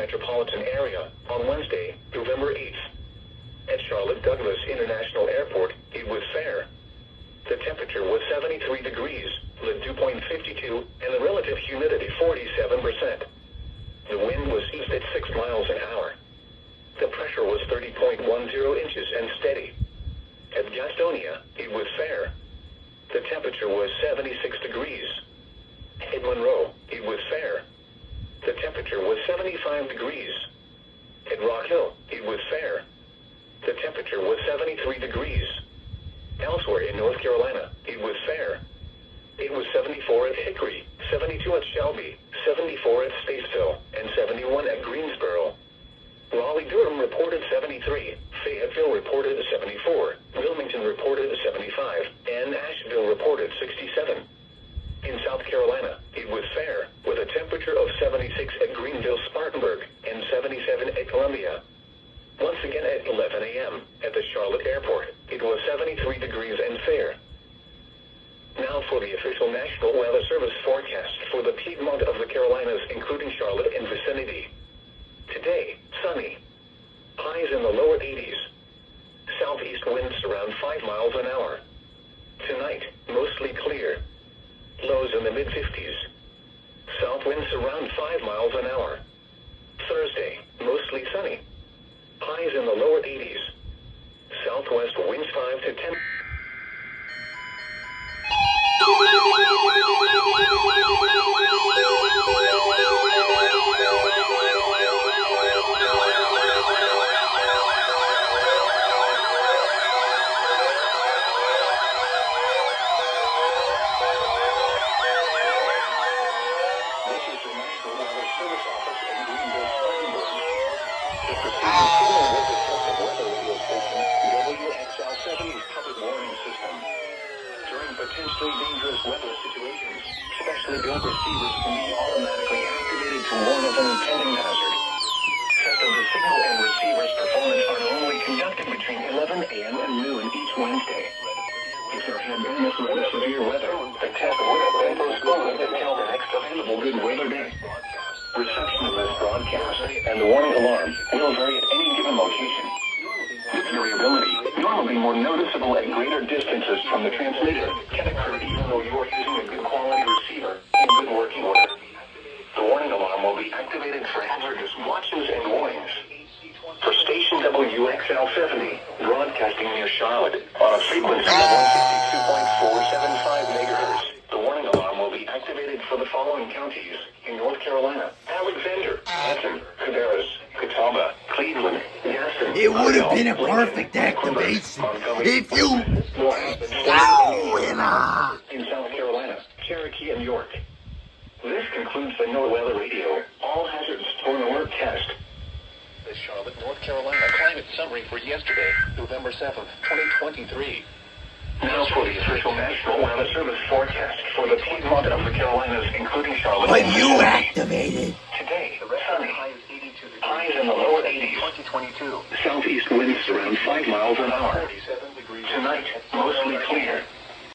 metropolitan area on Wednesday, November 8th. At Charlotte Douglas International Airport, it was fair. The temperature was 73 degrees, the dew point 52, and the relative humidity 47%. The wind was east at 6 miles an hour. The pressure was 30.10 inches and steady. At Gastonia, it was fair. The temperature was 76 degrees. At Monroe, it was fair. The temperature was 75 degrees. At Rock Hill, it was fair. The temperature was 73 degrees. Elsewhere in North Carolina, it was fair. It was 74 at Hickory, 72 at Shelby, 74 at Statesville, and 71 at Greensboro. Raleigh-Durham reported 73, Fayetteville reported 74, Wilmington reported 75, and Asheville reported 67. In South Carolina, it was fair, with a temperature of 76 at Greenville-Spartanburg and 77 at Columbia. Once again at 11 a.m., at the Charlotte Airport, it was 73 degrees and fair. Now for the official National Weather Service forecast for the Piedmont of the Carolinas, including Charlotte and vicinity. Today, sunny. Highs in the lower 80s. Southeast winds around 5 miles an hour. Tonight, mostly clear. Lows in the mid-50s. South winds around 5 miles an hour. Thursday, mostly sunny. Highs in the lower 80s. Southwest winds 5 to 10. Potentially dangerous weather situations, specially built receivers can be automatically activated to warn of an impending hazard. Tests of the signal and receiver's performance are normally conducted between 11 a.m. and noon each Wednesday. If there had been this much severe weather, the test would have been postponed until the next available good weather day. Reception of this broadcast and the warning alarm will vary at any given location. Its variability, normally more noticeable at greater distances from the transmitter, can occur even though you are using a good quality receiver in good working order. The warning alarm will be activated for hazardous watches and warnings. For station WXL70, broadcasting near Charlotte on a frequency of 162.475 megahertz, the warning alarm will be activated for the following counties in North Carolina: Alexander, Hampton, Cabarrus, Catawba, Cleveland, Gaston. It would have been a perfect activation if you in South Carolina, Cherokee, and York. This concludes the NOAA Weather Radio All Hazards Storm Alert Test. The Charlotte, North Carolina climate summary for yesterday, November 7th, 2023. Now for the official National Weather Service forecast for the Piedmont of the Carolinas, including Charlotte. But you activate